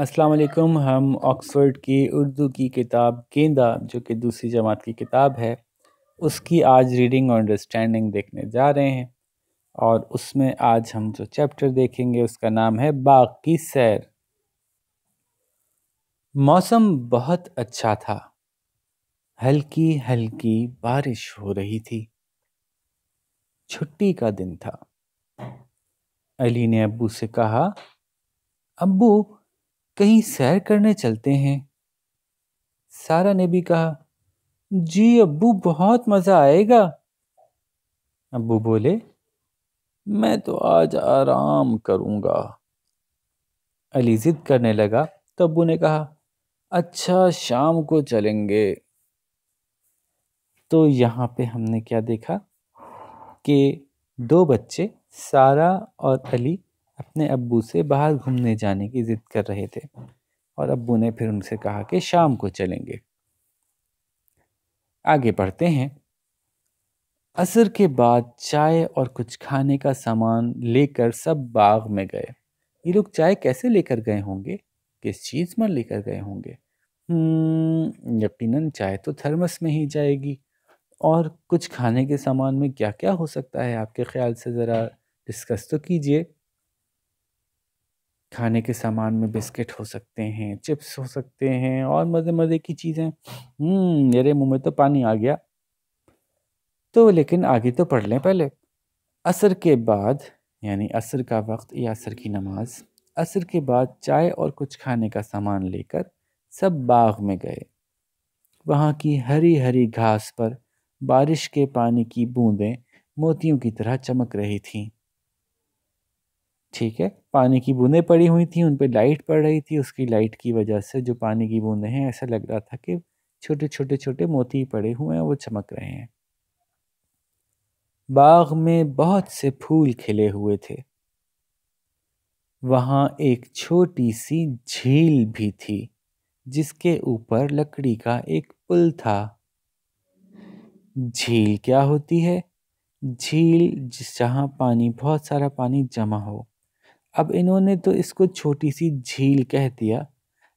अस्सलाम वालेकुम। हम ऑक्सफ़ोर्ड की उर्दू की किताब गेंदा जो कि दूसरी जमात की किताब है उसकी आज रीडिंग और अंडरस्टैंडिंग देखने जा रहे हैं। और उसमें आज हम जो चैप्टर देखेंगे उसका नाम है बाग की सैर। मौसम बहुत अच्छा था। हल्की हल्की बारिश हो रही थी। छुट्टी का दिन था। अली ने अब्बू से कहा, अब्बू कहीं सैर करने चलते हैं। सारा ने भी कहा, जी अब्बू बहुत मज़ा आएगा। अब्बू बोले, मैं तो आज आराम करूंगा। अली जिद करने लगा तो अब्बू ने कहा, अच्छा शाम को चलेंगे। तो यहाँ पे हमने क्या देखा कि दो बच्चे सारा और अली अपने अब्बू से बाहर घूमने जाने की जिद कर रहे थे और अब्बू ने फिर उनसे कहा कि शाम को चलेंगे। आगे बढ़ते हैं। असर के बाद चाय और कुछ खाने का सामान लेकर सब बाग में गए। ये लोग चाय कैसे लेकर गए होंगे? किस चीज़ में लेकर गए होंगे? यकीनन चाय तो थर्मस में ही जाएगी। और कुछ खाने के सामान में क्या क्या हो सकता है आपके ख्याल से? ज़रा डिस्कस तो कीजिए। खाने के सामान में बिस्किट हो सकते हैं, चिप्स हो सकते हैं और मज़े मज़े की चीज़ें। मेरे मुंह में तो पानी आ गया। तो लेकिन आगे तो पढ़ लें पहले। असर के बाद यानी असर का वक्त या असर की नमाज। असर के बाद चाय और कुछ खाने का सामान लेकर सब बाग में गए। वहाँ की हरी हरी घास पर बारिश के पानी की बूंदें मोतियों की तरह चमक रही थीं। ठीक है, पानी की बूंदें पड़ी हुई थी, उन पर लाइट पड़ रही थी। उसकी लाइट की वजह से जो पानी की बूंदें हैं ऐसा लग रहा था कि छोटे छोटे छोटे मोती पड़े हुए हैं, वो चमक रहे हैं। बाग में बहुत से फूल खिले हुए थे। वहाँ एक छोटी सी झील भी थी जिसके ऊपर लकड़ी का एक पुल था। झील क्या होती है? झील जहाँ पानी, बहुत सारा पानी जमा हो। अब इन्होंने तो इसको छोटी सी झील कह दिया,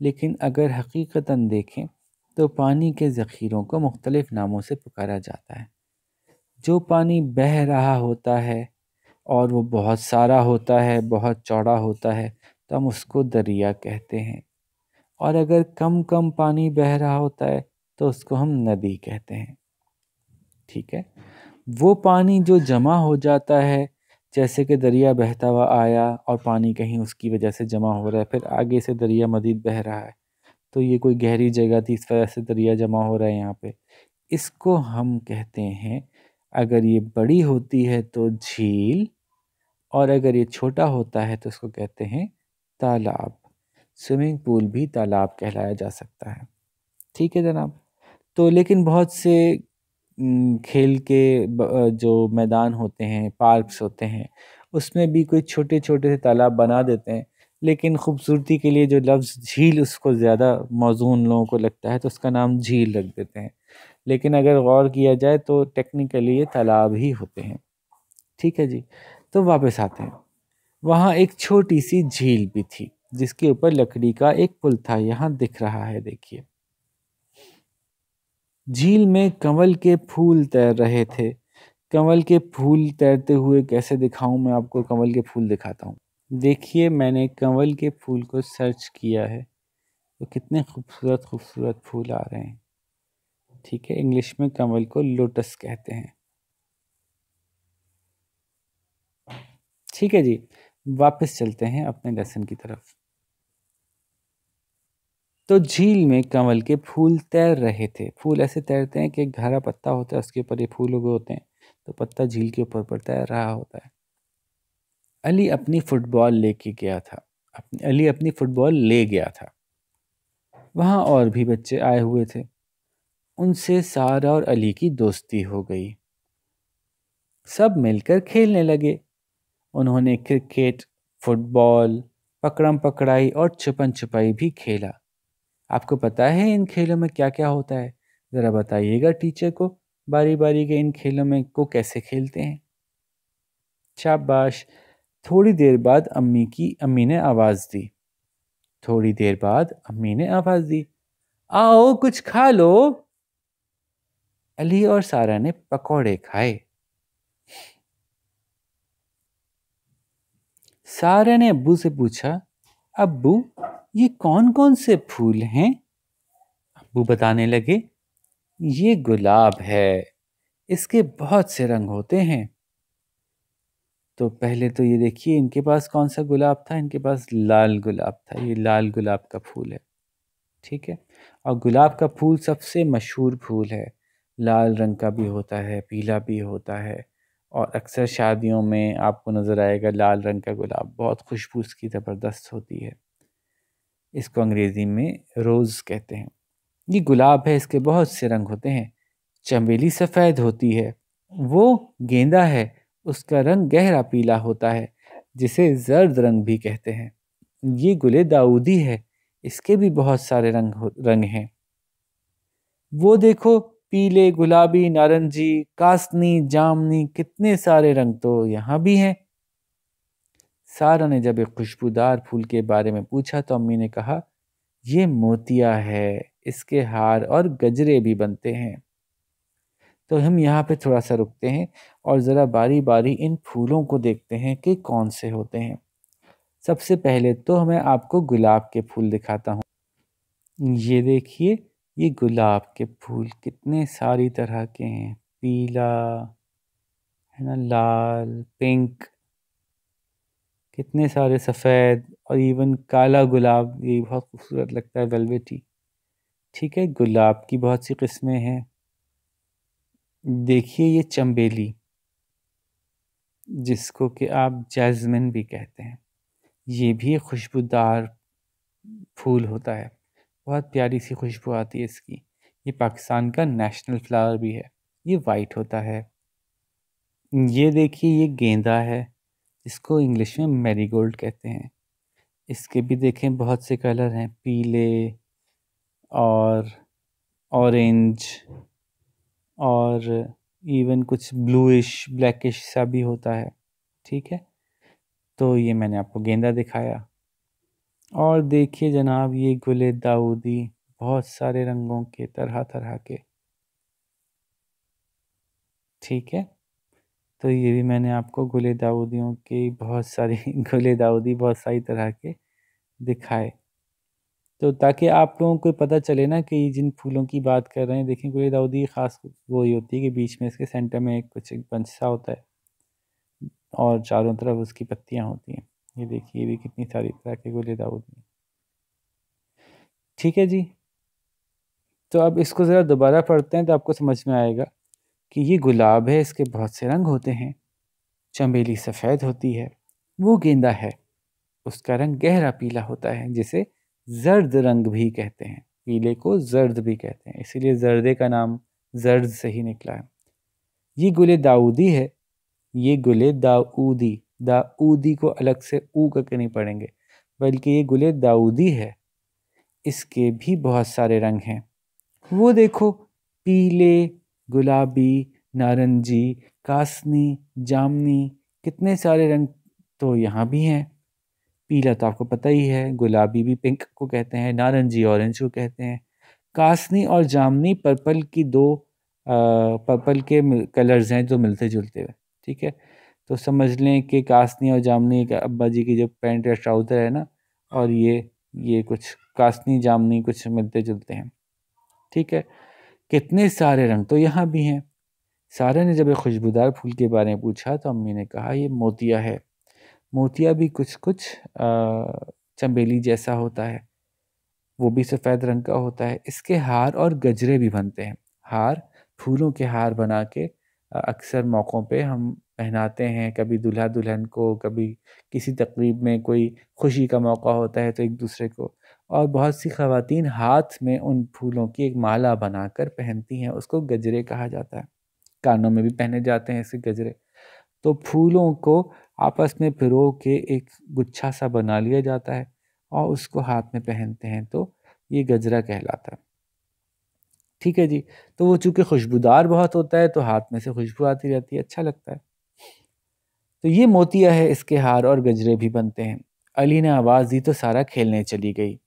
लेकिन अगर हकीकतन देखें तो पानी के ज़ख़ीरों को मुख्तलिफ़ नामों से पुकारा जाता है। जो पानी बह रहा होता है और वो बहुत सारा होता है, बहुत चौड़ा होता है, तो हम उसको दरिया कहते हैं। और अगर कम कम पानी बह रहा होता है तो उसको हम नदी कहते हैं। ठीक है, वो पानी जो जमा हो जाता है, जैसे कि दरिया बहता हुआ आया और पानी कहीं उसकी वजह से जमा हो रहा है, फिर आगे से दरिया मज़ीद बह रहा है, तो ये कोई गहरी जगह थी, इस वजह से दरिया जमा हो रहा है यहाँ पे। इसको हम कहते हैं, अगर ये बड़ी होती है तो झील, और अगर ये छोटा होता है तो उसको कहते हैं तालाब। स्विमिंग पूल भी तालाब कहलाया जा सकता है। ठीक है जनाब। तो लेकिन बहुत से खेल के जो मैदान होते हैं, पार्क्स होते हैं, उसमें भी कोई छोटे छोटे से तालाब बना देते हैं, लेकिन खूबसूरती के लिए जो लफ्ज़ झील उसको ज़्यादा मौज़ून लोगों को लगता है तो उसका नाम झील रख देते हैं। लेकिन अगर गौर किया जाए तो टेक्निकली ये तालाब ही होते हैं। ठीक है जी। तो वापस आते हैं। वहाँ एक छोटी सी झील भी थी जिसके ऊपर लकड़ी का एक पुल था। यहाँ दिख रहा है, देखिए। झील में कंवल के फूल तैर रहे थे। कंवल के फूल तैरते हुए कैसे दिखाऊं? मैं आपको कंवल के फूल दिखाता हूँ। देखिए, मैंने कंवल के फूल को सर्च किया है तो कितने खूबसूरत खूबसूरत फूल आ रहे हैं। ठीक है, इंग्लिश में कंवल को लोटस कहते हैं। ठीक है जी, वापस चलते हैं अपने लेसन की तरफ। तो झील में कंवल के फूल तैर रहे थे। फूल ऐसे तैरते हैं कि एक हरा पत्ता होता है, उसके ऊपर ये फूल उगे होते हैं, तो पत्ता झील के ऊपर पर तैर रहा होता है। अली अपनी फुटबॉल लेके गया था। अली अपनी फुटबॉल ले गया था। वहाँ और भी बच्चे आए हुए थे। उनसे सारा और अली की दोस्ती हो गई। सब मिलकर खेलने लगे। उन्होंने क्रिकेट, फुटबॉल, पकड़म पकड़ाई और छुपन छुपाई भी खेला। आपको पता है इन खेलों में क्या क्या होता है? ज़रा बताइएगा टीचर को बारी बारी के इन खेलों में को कैसे खेलते हैं। शाबाश। थोड़ी देर बाद अम्मी ने आवाज़ दी, थोड़ी देर बाद अम्मी ने आवाज दी, आओ कुछ खा लो। अली और सारा ने पकौड़े खाए। सारा ने अब्बू से पूछा, अब्बू ये कौन कौन से फूल हैं? अब्बू बताने लगे, ये गुलाब है, इसके बहुत से रंग होते हैं। तो पहले तो ये देखिए इनके पास कौन सा गुलाब था, इनके पास लाल गुलाब था। ये लाल गुलाब का फूल है, ठीक है। और गुलाब का फूल सबसे मशहूर फूल है। लाल रंग का भी होता है, पीला भी होता है, और अक्सर शादियों में आपको नज़र आएगा लाल रंग का गुलाब। बहुत खुशबू इसकी ज़बरदस्त होती है। इसको अंग्रेज़ी में रोज़ कहते हैं। ये गुलाब है, इसके बहुत से रंग होते हैं। चमेली सफ़ेद होती है। वो गेंदा है, उसका रंग गहरा पीला होता है, जिसे जर्द रंग भी कहते हैं। ये गुले दाऊदी है, इसके भी बहुत सारे रंग हैं। वो देखो, पीले, गुलाबी, नारंगी, कासनी, जामनी, कितने सारे रंग तो यहाँ भी हैं। सारा ने जब एक खुशबूदार फूल के बारे में पूछा तो अम्मी ने कहा, ये मोतिया है, इसके हार और गजरे भी बनते हैं। तो हम यहाँ पे थोड़ा सा रुकते हैं और ज़रा बारी बारी इन फूलों को देखते हैं कि कौन से होते हैं। सबसे पहले तो मैं आपको गुलाब के फूल दिखाता हूँ। ये देखिए, ये गुलाब के फूल कितने सारी तरह के हैं। पीला है ना, लाल, पिंक, कितने सारे सफ़ेद, और इवन काला गुलाब, ये बहुत खूबसूरत लगता है, वेलवेटी। ठीक है, गुलाब की बहुत सी किस्में हैं। देखिए ये चंबेली, जिसको कि आप जैस्मिन भी कहते हैं, ये भी एक खुशबूदार फूल होता है। बहुत प्यारी सी खुशबू आती है इसकी। ये पाकिस्तान का नेशनल फ्लावर भी है। ये वाइट होता है। ये देखिए, ये गेंदा है, इसको इंग्लिश में मैरीगोल्ड कहते हैं। इसके भी देखें बहुत से कलर हैं, पीले और ऑरेंज और इवन कुछ ब्लूइश ब्लैकिश सा भी होता है। ठीक है, तो ये मैंने आपको गेंदा दिखाया। और देखिए जनाब, ये गुले दाऊदी, बहुत सारे रंगों के, तरह तरह के। ठीक है, तो ये भी मैंने आपको गुले दाऊदियों के बहुत सारी गुले दाऊदी बहुत सारी तरह के दिखाए, तो ताकि आप लोगों को पता चले ना कि जिन फूलों की बात कर रहे हैं। देखें, गुले दाऊदी ख़ास वो ही होती है कि बीच में इसके सेंटर में एक बंच सा होता है और चारों तरफ उसकी पत्तियां होती हैं। ये देखिए, ये भी कितनी सारी तरह के गुले दाऊदी। ठीक है जी, तो अब इसको ज़रा दोबारा पढ़ते हैं तो आपको समझ में आएगा कि ये गुलाब है, इसके बहुत से रंग होते हैं। चमेली सफ़ेद होती है। वो गेंदा है, उसका रंग गहरा पीला होता है, जिसे जर्द रंग भी कहते हैं। पीले को जर्द भी कहते हैं, इसीलिए जर्दे का नाम जर्द से ही निकला है। ये गुले दाऊदी है। ये गुले दाऊदी, दाऊदी को अलग से ऊ करके नहीं पढ़ेंगे, बल्कि ये गुले दाऊदी है। इसके भी बहुत सारे रंग हैं। वो देखो, पीले, गुलाबी, नारंगी, कासनी, जामनी, कितने सारे रंग तो यहाँ भी हैं। पीला तो आपको पता ही है, गुलाबी भी पिंक को कहते हैं, नारंगी ऑरेंज को कहते हैं। कासनी और जामनी पर्पल की दो पर्पल के कलर्स हैं जो मिलते जुलते हुए। ठीक है, तो समझ लें कि कासनी और जामनी एक अब्बा जी की जो पैंट या ट्राउज़र है ना, और ये कुछ कासनी जामनी कुछ मिलते जुलते हैं। ठीक है, कितने सारे रंग तो यहाँ भी हैं। सारे ने जब एक खुशबूदार फूल के बारे में पूछा तो अम्मी ने कहा, ये मोतिया है। मोतिया भी कुछ कुछ चंबेली जैसा होता है, वो भी सफ़ेद रंग का होता है। इसके हार और गजरे भी बनते हैं। हार, फूलों के हार बना के अक्सर मौक़ों पे हम पहनाते हैं, कभी दूल्हा दुल्हन को, कभी किसी तकरीब में कोई खुशी का मौका होता है तो एक दूसरे को। और बहुत सी ख़वातीन हाथ में उन फूलों की एक माला बनाकर पहनती हैं, उसको गजरे कहा जाता है। कानों में भी पहने जाते हैं ऐसे गजरे। तो फूलों को आपस में पिरो के एक गुच्छा सा बना लिया जाता है और उसको हाथ में पहनते हैं, तो ये गजरा कहलाता है। ठीक है जी, तो वो चूँकि खुशबूदार बहुत होता है तो हाथ में से खुशबू आती रहती है, अच्छा लगता है। तो ये मोतिया है, इसके हार और गजरे भी बनते हैं। अली ने आवाज़ दी तो सारा खेलने चली गई।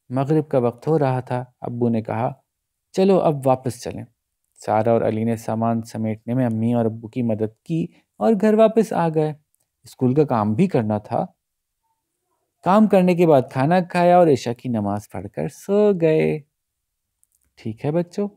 मगरिब का वक्त हो रहा था। अब्बू ने कहा, चलो अब वापस चलें। सारा और अली ने सामान समेटने में अम्मी और अब्बू की मदद की और घर वापस आ गए। स्कूल का काम भी करना था। काम करने के बाद खाना खाया और इशा की नमाज पढ़कर सो गए। ठीक है बच्चों,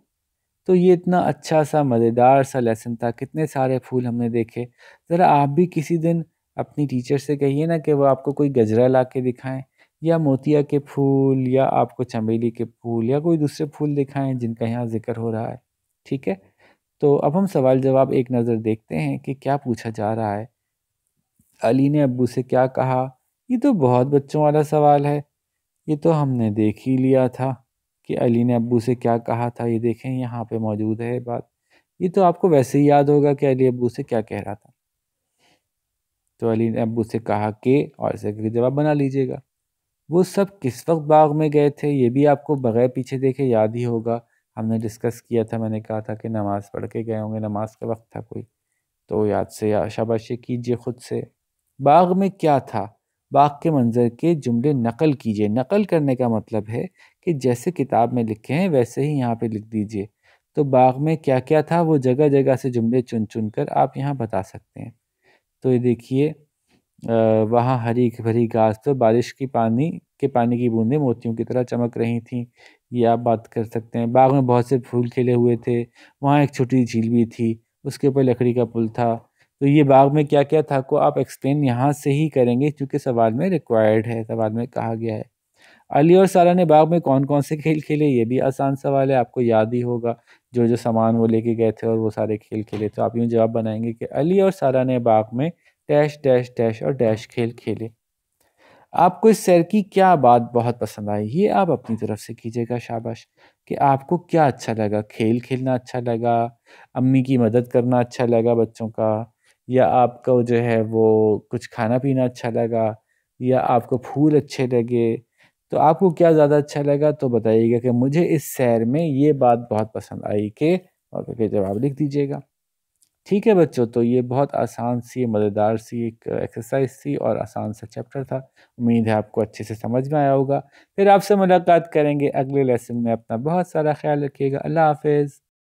तो ये इतना अच्छा सा मज़ेदार सा लेसन था। कितने सारे फूल हमने देखे। ज़रा आप भी किसी दिन अपनी टीचर से कहिए ना कि वो आपको कोई गजरा ला के दिखाएं, या मोतिया के फूल, या आपको चमेली के फूल, या कोई दूसरे फूल दिखाएं जिनका यहाँ जिक्र हो रहा है। ठीक है, तो अब हम सवाल जवाब एक नज़र देखते हैं कि क्या पूछा जा रहा है। अली ने अब्बू से क्या कहा? ये तो बहुत बच्चों वाला सवाल है। ये तो हमने देख ही लिया था कि अली ने अब्बू से क्या कहा था। ये देखें, यहाँ पे मौजूद है बात। ये तो आपको वैसे ही याद होगा कि अली अब्बू से क्या कह रहा था। तो अली ने अब्बू से कहा कि, और इसे करके जवाब बना लीजिएगा। वो सब किस वक्त बाग में गए थे, ये भी आपको बगैर पीछे देखे याद ही होगा। हमने डिस्कस किया था, मैंने कहा था कि नमाज़ पढ़ के गए होंगे, नमाज का वक्त था कोई। तो याद से या शाबाशी कीजिए खुद से। बाग में क्या था? बाग के मंजर के जुमले नकल कीजिए। नकल करने का मतलब है कि जैसे किताब में लिखे हैं वैसे ही यहाँ पे लिख दीजिए। तो बाग में क्या क्या था, वो जगह जगह से जुमले चुन चुन कर आप यहाँ बता सकते हैं। तो ये देखिए, वहाँ हरी भरी घास तो बारिश की पानी की बूंदें मोतियों की तरह चमक रही थीं। ये आप बात कर सकते हैं। बाग में बहुत से फूल खिले हुए थे। वहाँ एक छोटी झील भी थी, उसके ऊपर लकड़ी का पुल था। तो ये बाग में क्या क्या था को आप एक्सप्लेन यहाँ से ही करेंगे, क्योंकि सवाल में रिक्वायर्ड है, सवाल में कहा गया है। अली और सारा ने बाग में कौन कौन से खेल खेले, ये भी आसान सवाल है, आपको याद ही होगा। जो जो सामान वो लेके गए थे और वो सारे खेल खेले। तो आप यूँ जवाब बनाएंगे कि अली और सारा ने बाग में डैश डैश डैश और डैश खेल खेले। आपको इस सैर की क्या बात बहुत पसंद आई, ये आप अपनी तरफ से कीजिएगा। शाबाश। कि आपको क्या अच्छा लगा, खेल खेलना अच्छा लगा, अम्मी की मदद करना अच्छा लगा बच्चों का, या आपको जो है वो कुछ खाना पीना अच्छा लगा, या आपको फूल अच्छे लगे। तो आपको क्या ज़्यादा अच्छा लगा, तो बताइएगा कि मुझे इस सैर में ये बात बहुत पसंद आई के, और करके जवाब लिख दीजिएगा। ठीक है बच्चों, तो ये बहुत आसान सी मज़ेदार सी एक एक्सरसाइज थी और आसान सा चैप्टर था। उम्मीद है आपको अच्छे से समझ में आया होगा। फिर आपसे मुलाकात करेंगे अगले लेसन में। अपना बहुत सारा ख्याल रखिएगा। अल्लाह हाफ़िज़।